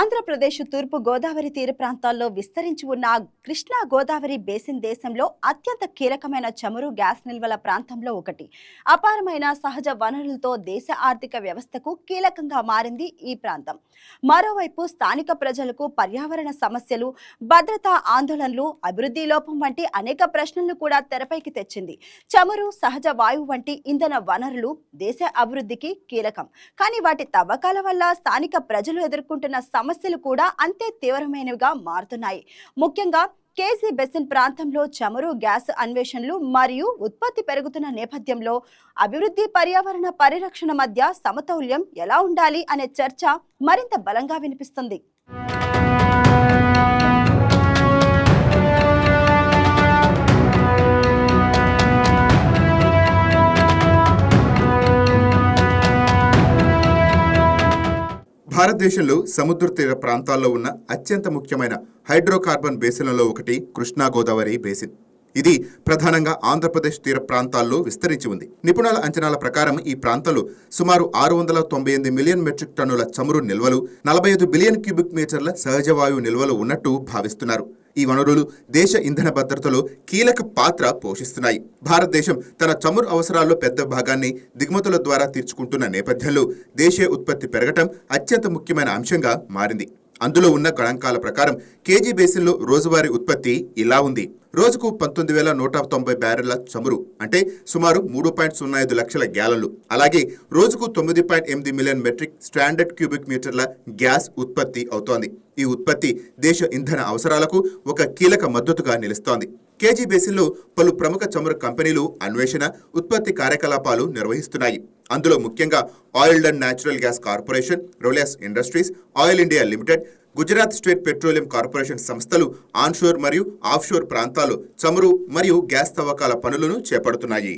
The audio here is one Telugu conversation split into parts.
ఆంధ్రప్రదేశ్ తూర్పు గోదావరి తీర ప్రాంతాల్లో విస్తరించి ఉన్న కృష్ణా గోదావరి బేసిన్ దేశంలో అత్యంత కీలకమైన చమురు గ్యాస్ నిల్వల ప్రాంతంలో ఒకటి. అపారమైన సహజ వనరులతో దేశ ఆర్థిక వ్యవస్థకు కీలకంగా మారింది ఈ ప్రాంతం. మరోవైపు స్థానిక ప్రజలకు పర్యావరణ సమస్యలు, భద్రతా ఆందోళనలు, అభివృద్ధి లోపం వంటి అనేక ప్రశ్నలను కూడా తెరపైకి తెచ్చింది. చమురు, సహజ వాయువు వంటి ఇంధన వనరులు దేశ అభివృద్ధికి కీలకం. కానీ వాటి తవ్వకాల వల్ల స్థానిక ప్రజలు ఎదుర్కొంటున్న సమస్యలు కూడా అంతే తీవ్రమైనవిగా మారుతున్నాయి. ముఖ్యంగా కేజీ బేసిన్ ప్రాంతంలో చమురు గ్యాస్ అన్వేషణలు మరియు ఉత్పత్తి పెరుగుతున్న నేపథ్యంలో అభివృద్ధి, పర్యావరణ పరిరక్షణ మధ్య సమతౌల్యం ఎలా ఉండాలి అనే చర్చ మరింత బలంగా వినిపిస్తుంది. భారతదేశంలో సముద్ర తీర ప్రాంతాల్లో ఉన్న అత్యంత ముఖ్యమైన హైడ్రోకార్బన్ బేసిన్లలో ఒకటి కృష్ణా గోదావరి బేసిన్. ఇది ప్రధానంగా ఆంధ్రప్రదేశ్ తీర ప్రాంతాల్లో విస్తరించి ఉంది. నిపుణుల అంచనాల ప్రకారం ఈ ప్రాంతంలో సుమారు 698 మిలియన్ మెట్రిక్ టన్నుల చమురు నిల్వలు, 45 బిలియన్ క్యూబిక్ మీటర్ల సహజ వాయువు నిల్వలు ఉన్నట్టు భావిస్తున్నారు. ఈ వనరులు దేశ ఇంధన భద్రతలో కీలక పాత్ర పోషిస్తున్నాయి. భారతదేశం తన చమురు అవసరాల్లో పెద్ద భాగాన్ని దిగుమతుల ద్వారా తీర్చుకుంటున్న నేపథ్యంలో దేశీయ ఉత్పత్తి పెరగటం అత్యంత ముఖ్యమైన అంశంగా మారింది. అందులో ఉన్న గణాంకాల ప్రకారం కేజీ బేసిన్లో రోజువారీ ఉత్పత్తి ఇలా ఉంది. రోజుకు 19,190 బ్యారెళ్ల చమురు, అంటే సుమారు 3.05 లక్షల గ్యాలన్లు. అలాగే రోజుకు 9.8 మిలియన్ మెట్రిక్ స్టాండర్డ్ క్యూబిక్ మీటర్ల గ్యాస్ ఉత్పత్తి అవుతోంది. ఈ ఉత్పత్తి దేశ ఇంధన అవసరాలకు ఒక కీలక మద్దతుగా నిలుస్తోంది. కేజీ బేసిన్లో పలు ప్రముఖ చమురు కంపెనీలు అన్వేషణ, ఉత్పత్తి కార్యకలాపాలు నిర్వహిస్తున్నాయి. అందులో ముఖ్యంగా oil and natural gas corporation, Reliance industries, oil India limited, Gujarat state petroleum corporation సంస్థలు ఆన్షోర్ మరియు ఆఫ్షోర్ ప్రాంతాలు చమురు మరియు గ్యాస్ తవ్వకాల పనులను చేపడుతున్నాయి.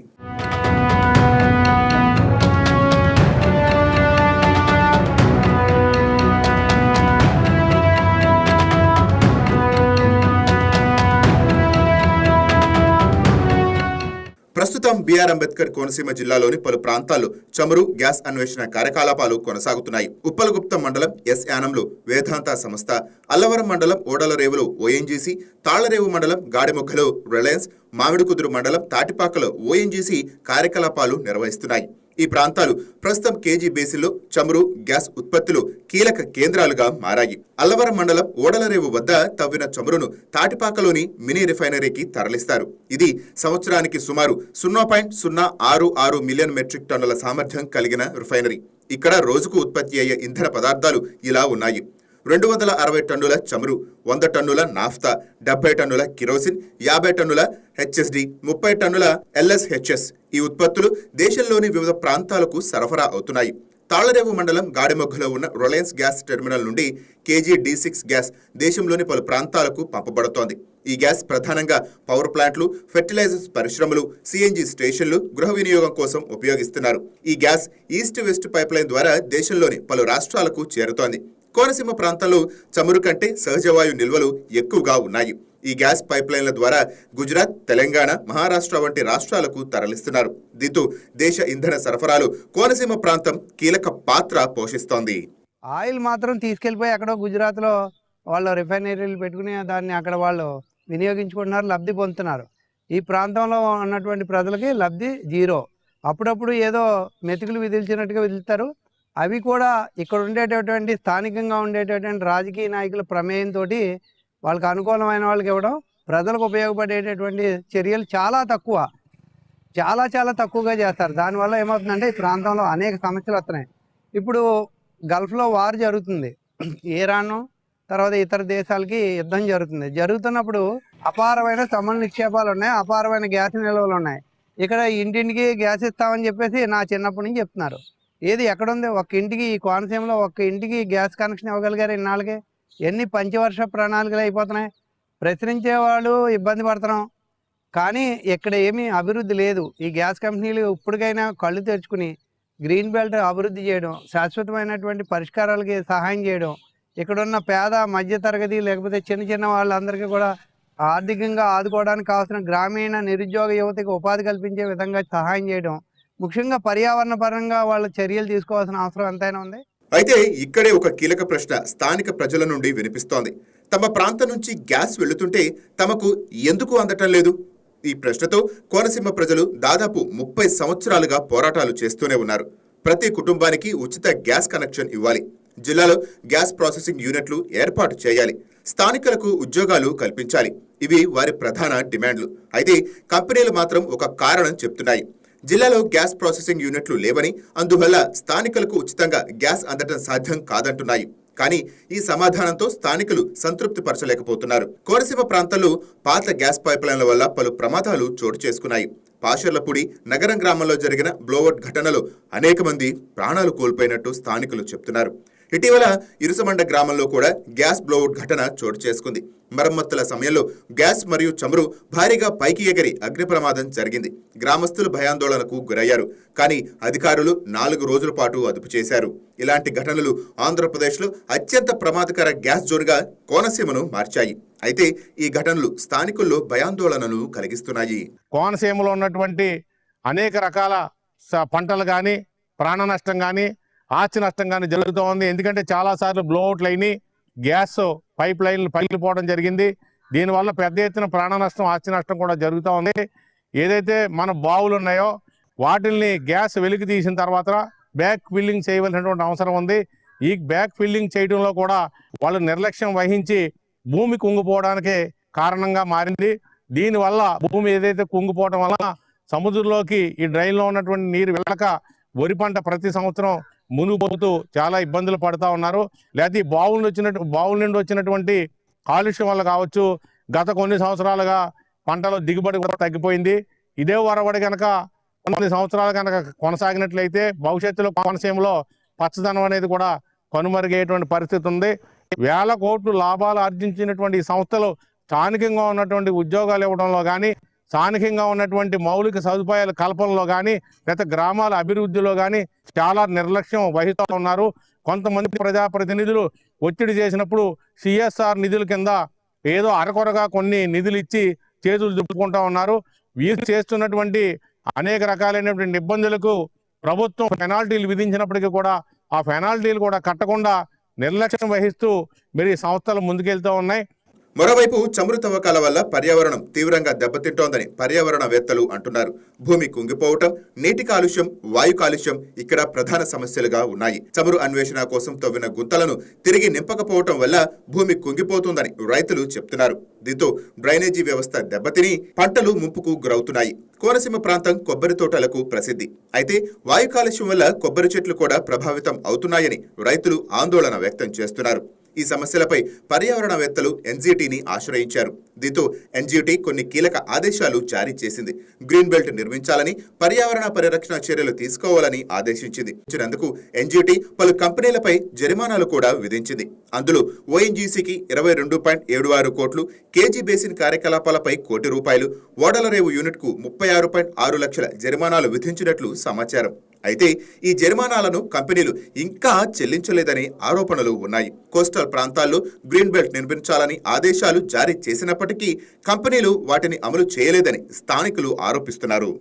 ప్రస్తుతం బిఆర్ అంబేద్కర్ కోనసీమ జిల్లాలోని పలు ప్రాంతాల్లో చమురు, గ్యాస్ అన్వేషణ కార్యకలాపాలు కొనసాగుతున్నాయి. ఉప్పలగుప్తం మండలం ఎస్ యానంలో వేదాంత సంస్థ, అల్లవరం మండలం ఓడలరేవులో ఓఎన్జీసీ, తాళ్లరేవు మండలం గాడిమొగ్గలో రిలయన్స్, మామిడికుదురు మండలం తాటిపాకలో ఓఎన్జీసీ కార్యకలాపాలు నిర్వహిస్తున్నాయి. ఈ ప్రాంతాలు ప్రస్తుతం కేజీ బేసిన్లో చమురు, గ్యాస్ ఉత్పత్తిలో కీలక కేంద్రాలుగా మారాయి. అల్లవరం మండలం ఓడలరేవు వద్ద తవ్విన చమురును తాటిపాకలోని మినీ రిఫైనరీకి తరలిస్తారు. ఇది సంవత్సరానికి సుమారు 0.066 మిలియన్ మెట్రిక్ టన్నుల సామర్థ్యం కలిగిన రిఫైనరీ. ఇక్కడ రోజుకు ఉత్పత్తి అయ్యే ఇంధన పదార్థాలు ఇలా ఉన్నాయి: 260 టన్నుల చమురు, 100 టన్నుల నాఫ్తా, 70 టన్నుల కిరోసిన్, 50 టన్నుల హెచ్ఎస్డి, 30 టన్నుల ఎల్ఎస్హెచ్ఎస్. ఈ ఉత్పత్తులు దేశంలోని వివిధ ప్రాంతాలకు సరఫరా అవుతున్నాయి. తాళ్లరేవు మండలం గాడిమొగ్గలో ఉన్న రిలయన్స్ గ్యాస్ టెర్మినల్ నుండి కేజీ D6 గ్యాస్ దేశంలోని పలు ప్రాంతాలకు పంపబడుతోంది. ఈ గ్యాస్ ప్రధానంగా పవర్ ప్లాంట్లు, ఫెర్టిలైజర్స్ పరిశ్రమలు, సిఎన్జి స్టేషన్లు, గృహ వినియోగం కోసం ఉపయోగిస్తున్నారు. ఈ గ్యాస్ ఈస్ట్ వెస్ట్ పైప్లైన్ ద్వారా దేశంలోని పలు రాష్ట్రాలకు చేరుతోంది. కోనసీమ ప్రాంతంలో చమురు కంటే సహజవాయు నిల్వలు ఎక్కువగా ఉన్నాయి. ఈ గ్యాస్ పైప్లైన్ల ద్వారా గుజరాత్, తెలంగాణ, మహారాష్ట్ర వంటి రాష్ట్రాలకు తరలిస్తున్నారు. దీంతో దేశ ఇంధన సరఫరాలో కోనసీమ ప్రాంతం కీలక పాత్ర పోషిస్తోంది. ఆయిల్ మాత్రం తీసుకెళ్లిపోయి అక్కడ గుజరాత్లో వాళ్ళు రిఫైనరీలు పెట్టుకుని దాన్ని అక్కడ వాళ్ళు వినియోగించుకుంటున్నారు, లబ్ధి పొందుతున్నారు. ఈ ప్రాంతంలో ఉన్నటువంటి ప్రజలకి లబ్ధి జీరో. అప్పుడప్పుడు ఏదో మెతుకులు విదిల్చినట్టుగా విదులుతారు. అవి కూడా ఇక్కడ ఉండేటటువంటి స్థానికంగా ఉండేటటువంటి రాజకీయ నాయకుల ప్రమేయంతో వాళ్ళకి అనుకూలమైన వాళ్ళకి ఇవ్వడం, ప్రజలకు ఉపయోగపడేటటువంటి చర్యలు చాలా తక్కువగా చేస్తారు. దానివల్ల ఏమవుతుందంటే ఈ ప్రాంతంలో అనేక సమస్యలు వస్తున్నాయి. ఇప్పుడు గల్ఫ్లో వార్ జరుగుతుంది, ఇరాన్ తర్వాత ఇతర దేశాలకి యుద్ధం జరుగుతున్నప్పుడు అపారమైన చమురు నిక్షేపాలు ఉన్నాయి, అపారమైన గ్యాస్ నిల్వలు ఉన్నాయి. ఇక్కడ ఇంటింటికి గ్యాస్ ఇస్తామని చెప్పేసి నా చిన్నప్పటి నుంచి చెప్తున్నారు. ఏది ఎక్కడుంది? ఒక్క ఇంటికి, ఈ కోనసీమలో ఒక్క ఇంటికి గ్యాస్ కనెక్షన్ ఇవ్వగలిగారు ఇన్నాళ్ళకి? ఎన్ని పంచవర్ష ప్రణాళికలు అయిపోతున్నాయి. ప్రశ్నించేవాళ్ళు ఇబ్బంది పడుతున్నాం, కానీ ఇక్కడ ఏమీ అభివృద్ధి లేదు. ఈ గ్యాస్ కంపెనీలు ఇప్పటికైనా కళ్ళు తెరుచుకుని గ్రీన్ బెల్ట్ అభివృద్ధి చేయడం, శాశ్వతమైనటువంటి పరిష్కారాలకి సహాయం చేయడం, ఇక్కడున్న పేద మధ్యతరగతి లేకపోతే చిన్న వాళ్ళందరికీ కూడా ఆర్థికంగా ఆదుకోవడానికి కావాల్సిన గ్రామీణ నిరుద్యోగ యువతకి ఉపాధి కల్పించే విధంగా సహాయం చేయడం, ముఖ్యంగా పర్యావరణ పరంగా వాళ్ళ చర్యలు తీసుకోవాల్సిన అవసరం ఎంతైనా ఉంది. అయితే ఇక్కడే ఒక కీలక ప్రశ్న స్థానిక ప్రజల నుండి వినిపిస్తోంది. తమ ప్రాంతం నుంచి గ్యాస్ వెళుతుంటే తమకు ఎందుకు అందటం లేదు? ఈ ప్రశ్నతో కోనసీమ ప్రజలు దాదాపు 30 సంవత్సరాలుగా పోరాటాలు చేస్తూనే ఉన్నారు. ప్రతి కుటుంబానికి ఉచిత గ్యాస్ కనెక్షన్ ఇవ్వాలి, జిల్లాలో గ్యాస్ ప్రాసెసింగ్ యూనిట్లు ఏర్పాటు చేయాలి, స్థానికులకు ఉద్యోగాలు కల్పించాలి. ఇవి వారి ప్రధాన డిమాండ్లు. అయితే కంపెనీలు మాత్రం ఒక కారణం చెప్తున్నాయి. జిల్లాలో గ్యాస్ ప్రాసెసింగ్ యూనిట్లు లేవని, అందువల్ల స్థానికులకు ఉచితంగా గ్యాస్ అందటం సాధ్యం కాదంటున్నాయి. కానీ ఈ సమాధానంతో స్థానికులు సంతృప్తి పరచలేకపోతున్నారు. కోనసీమ ప్రాంతంలో పాత గ్యాస్ పైప్లైన్ల వల్ల పలు ప్రమాదాలు చోటు చేసుకున్నాయి. పాషర్లపూడి నగరం గ్రామంలో జరిగిన బ్లోఅవుట్ ఘటనలో అనేక మంది ప్రాణాలు కోల్పోయినట్టు స్థానికులు చెప్తున్నారు. ఇటీవల ఇరుసమండ గ్రామంలో కూడా గ్యాస్ బ్లోఅవుట్ ఘటన చోటు చేసుకుంది. మరమ్మతుల సమయంలో గ్యాస్ మరియు చమురు భారీగా పైకి ఎగిరి అగ్ని ప్రమాదం జరిగింది. గ్రామస్తులు భయాందోళనకు గురయ్యారు. కానీ అధికారులు 4 రోజుల పాటు అదుపు చేశారు. ఇలాంటి ఘటనలు ఆంధ్రప్రదేశ్లో అత్యంత ప్రమాదకర గ్యాస్ జోన్గా కోనసీమను మార్చాయి. అయితే ఈ ఘటనలు స్థానికుల్లో భయాందోళనలు కలిగిస్తున్నాయి. కోనసీమలో ఉన్నటువంటి అనేక రకాల పంటలు కానీ, ప్రాణ నష్టం కానీ, ఆస్తి నష్టం కానీ జరుగుతూ ఉంది. ఎందుకంటే చాలాసార్లు బ్లోఅవుట్లు అయినాయి, గ్యాస్ పైప్ లైన్లు పగిలిపోవడం జరిగింది. దీనివల్ల పెద్ద ఎత్తున ప్రాణ నష్టం, ఆస్తి నష్టం కూడా జరుగుతూ ఉంది. ఏదైతే మన బావులు ఉన్నాయో వాటిల్ని గ్యాస్ వెలికి తీసిన తర్వాత బ్యాక్ ఫిల్లింగ్ చేయవలసినటువంటి అవసరం ఉంది. ఈ బ్యాక్ ఫిల్లింగ్ చేయడంలో కూడా వాళ్ళు నిర్లక్ష్యం వహించి భూమి కుంగిపోవడానికి కారణంగా మారింది. దీనివల్ల భూమి ఏదైతే కుంగిపోవడం వల్ల సముద్రంలోకి ఈ డ్రైన్లో ఉన్నటువంటి నీరు వెళ్ళక వరి పంట ప్రతి సంవత్సరం మునిగిపోతూ చాలా ఇబ్బందులు పడుతూ ఉన్నారు. లేకపోతే ఈ బావుల నుండి వచ్చినటువంటి కాలుష్యం వల్ల కావచ్చు, గత కొన్ని సంవత్సరాలుగా పంటలో దిగుబడి కూడా తగ్గిపోయింది. ఇదే వరబడి కనుక కొన్ని సంవత్సరాలు కనుక కొనసాగినట్లయితే భవిష్యత్తులో కోనసీమలో పచ్చదనం అనేది కూడా కనుమరుగయ్యేటువంటి పరిస్థితి ఉంది. వేల కోట్లు లాభాలు ఆర్జించినటువంటి ఈ సంస్థలు స్థానికంగా ఉన్నటువంటి ఉద్యోగాలు ఇవ్వడంలో కానీ, స్థానికంగా ఉన్నటువంటి మౌలిక సదుపాయాల కల్పనలో కానీ, లేదా గ్రామాల అభివృద్ధిలో కానీ చాలా నిర్లక్ష్యం వహిస్తూ ఉన్నారు. కొంతమంది ప్రజాప్రతినిధులు ఒత్తిడి చేసినప్పుడు సిఎస్ఆర్ నిధుల కింద ఏదో అరకొరగా కొన్ని నిధులు ఇచ్చి చేతులు దుప్పుకుంటూ ఉన్నారు. వీరు చేస్తున్నటువంటి అనేక రకాలైనటువంటి ఇబ్బందులకు ప్రభుత్వం పెనాల్టీలు విధించినప్పటికీ కూడా ఆ పెనాల్టీలు కూడా కట్టకుండా నిర్లక్ష్యం వహిస్తూ మరి సంస్థలు ముందుకెళ్తూ ఉన్నాయి. మరోవైపు చమురు తవ్వకాల వల్ల పర్యావరణం తీవ్రంగా దెబ్బతింటోందని పర్యావరణవేత్తలు అంటున్నారు. భూమి కుంగిపోవటం, నీటి కాలుష్యం, వాయు కాలుష్యం ఇక్కడ ప్రధాన సమస్యలుగా ఉన్నాయి. చమురు అన్వేషణ కోసం తవ్విన గుంతలను తిరిగి నింపకపోవటం వల్ల భూమి కుంగిపోతుందని రైతులు చెప్తున్నారు. దీంతో డ్రైనేజీ వ్యవస్థ దెబ్బతిని పంటలు ముంపుకు గురవుతున్నాయి. కోనసీమ ప్రాంతం కొబ్బరి తోటలకు ప్రసిద్ధి. అయితే వాయు కాలుష్యం వల్ల కొబ్బరి చెట్లు కూడా ప్రభావితం అవుతున్నాయని రైతులు ఆందోళన వ్యక్తం చేస్తున్నారు. ఈ సమస్యలపై పర్యావరణవేత్తలు ఎన్జీటీని ఆశ్రయించారు. దీంతో ఎన్జీటీ కొన్ని కీలక ఆదేశాలు జారీ చేసింది. గ్రీన్ బెల్ట్ నిర్మించాలని, పర్యావరణ పరిరక్షణ చర్యలు తీసుకోవాలని ఆదేశించింది. ఇచ్చినందుకు ఎన్జీటీ పలు కంపెనీలపై జరిమానాలు కూడా విధించింది. అందులో ఓఎన్జీసీకి 22.76 కోట్లు, కేజీ బేసిన్ కార్యకలాపాలపై ₹1 కోటి, ఓడలరేవు యూనిట్కు 36.6 లక్షల జరిమానాలు విధించినట్లు సమాచారం. అయితే ఈ జరిమానాలను కంపెనీలు ఇంకా చెల్లించలేదనే ఆరోపణలు ఉన్నాయి. కోస్టల్ ప్రాంతాల్లో గ్రీన్ బెల్ట్ నిర్మించాలని ఆదేశాలు జారీ చేసినప్పటికీ కంపెనీలు వాటిని అమలు చేయలేదని స్థానికులు ఆరోపిస్తున్నారు.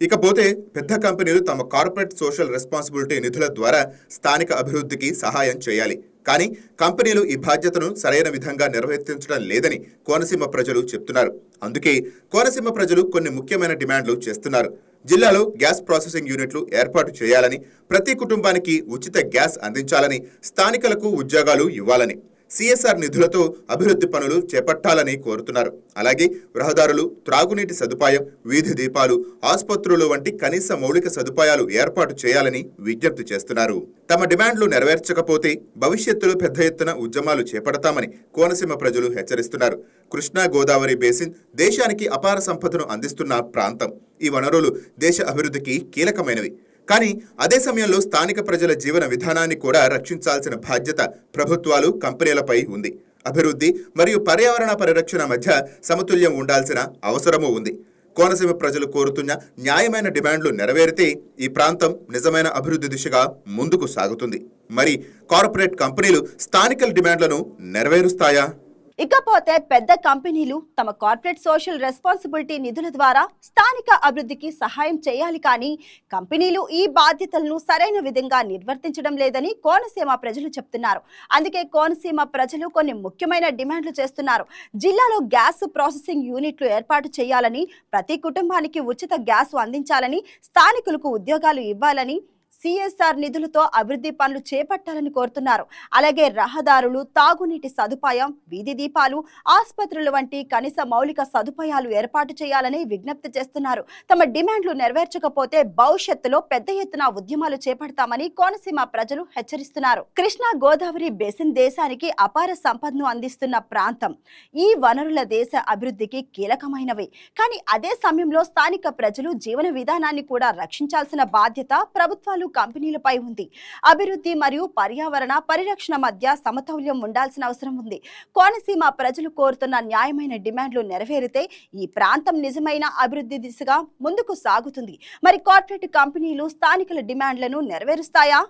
ఇకపోతే పెద్ద కంపెనీలు తమ కార్పొరేట్ సోషల్ రెస్పాన్సిబిలిటీ నిధుల ద్వారా స్థానిక అభివృద్ధికి సహాయం చేయాలి. కానీ కంపెనీలు ఈ బాధ్యతను సరైన విధంగా నిర్వర్తించడం లేదని కోనసీమ ప్రజలు చెప్తున్నారు. అందుకే కోనసీమ ప్రజలు కొన్ని ముఖ్యమైన డిమాండ్లు చేస్తున్నారు. జిల్లాలో గ్యాస్ ప్రాసెసింగ్ యూనిట్లు ఏర్పాటు చేయాలని, ప్రతి కుటుంబానికి ఉచిత గ్యాస్ అందించాలని, స్థానికులకు ఉద్యోగాలు ఇవ్వాలని, సిఎస్ఆర్ నిధులతో అభివృద్ధి పనులు చేపట్టాలని కోరుతున్నారు. అలాగే రహదారులు, త్రాగునీటి సదుపాయం, వీధి దీపాలు, ఆసుపత్రులు వంటి కనీస మౌలిక సదుపాయాలు ఏర్పాటు చేయాలని విజ్ఞప్తి చేస్తున్నారు. తమ డిమాండ్లు నెరవేర్చకపోతే భవిష్యత్తులో పెద్ద ఎత్తున ఉద్యమాలు చేపడతామని కోనసీమ ప్రజలు హెచ్చరిస్తున్నారు. కృష్ణా గోదావరి బేసిన్ దేశానికి అపార సంపదను అందిస్తున్న ప్రాంతం. ఈ వనరులు దేశ అభివృద్ధికి కీలకమైనవి. కానీ అదే సమయంలో స్థానిక ప్రజల జీవన విధానాన్ని కూడా రక్షించాల్సిన బాధ్యత ప్రభుత్వాలు, కంపెనీలపై ఉంది. అభివృద్ధి మరియు పర్యావరణ పరిరక్షణ మధ్య సమతుల్యం ఉండాల్సిన అవసరమూ ఉంది. కోనసీమ ప్రజలు కోరుతున్న న్యాయమైన డిమాండ్లు నెరవేరితే ఈ ప్రాంతం నిజమైన అభివృద్ధి దిశగా ముందుకు సాగుతుంది. మరి కార్పొరేట్ కంపెనీలు స్థానిక డిమాండ్లను నెరవేరుస్తాయా? ఇకపోతే పెద్ద కంపెనీలు తమ కార్పొరేట్ సోషల్ రెస్పాన్సిబిలిటీ నిధుల ద్వారా స్థానిక అభివృద్ధికి సహాయం చేయాలి, కానీ కంపెనీలు ఈ బాధ్యతలను సరైన విధంగా నిర్వర్తించడం లేదని కోనసీమ ప్రజలు చెప్తున్నారు. అందుకే కోనసీమ ప్రజలు కొన్ని ముఖ్యమైన డిమాండ్లు చేస్తున్నారు. జిల్లాలో గ్యాస్ ప్రాసెసింగ్ యూనిట్లు ఏర్పాటు చేయాలని, ప్రతి కుటుంబానికి ఉచిత గ్యాస్ అందించాలని, స్థానికులకు ఉద్యోగాలు ఇవ్వాలని, సిఎస్ఆర్ నిధులతో అభివృద్ధి పనులు చేపట్టాలని కోరుతున్నారు. అలాగే రహదారులు, తాగునీటి సదుపాయం, వీధి దీపాలు, ఆసుపత్రులు వంటి కనీస మౌలిక సదుపాయాలు ఏర్పాటు చేయాలని విజ్ఞప్తి చేస్తున్నారు. తమ డిమాండ్లు నెరవేర్చకపోతే భవిష్యత్తులో పెద్ద ఎత్తున ఉద్యమాలు చేపడతామని కోనసీమ ప్రజలు హెచ్చరిస్తున్నారు. కృష్ణా గోదావరి బేసిన్ దేశానికి అపార సంపదను అందిస్తున్న ప్రాంతం. ఈ వనరుల దేశ అభివృద్ధికి కీలకమైనవి. కానీ అదే సమయంలో స్థానిక ప్రజలు జీవన విధానాన్ని కూడా రక్షించాల్సిన బాధ్యత ప్రభుత్వాలు, కంపెనీలపై ఉంది. అభివృద్ధి మరియు పర్యావరణ పరిరక్షణ మధ్య సమతౌల్యం ఉండాల్సిన అవసరం ఉంది. కోనసీమ ప్రజలు కోరుతున్న న్యాయమైన డిమాండ్లు నెరవేరితే ఈ ప్రాంతం నిజమైన అభివృద్ధి దిశగా ముందుకు సాగుతుంది. మరి కార్పొరేట్ కంపెనీలు స్థానికుల డిమాండ్లను నెరవేరుస్తాయా?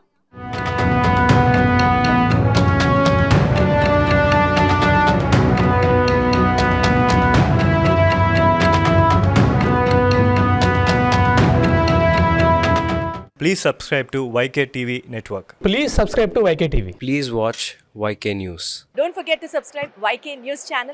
Please subscribe to YK TV Network. Please subscribe to YK TV. Please watch YK News. Don't forget to subscribe YK News channel.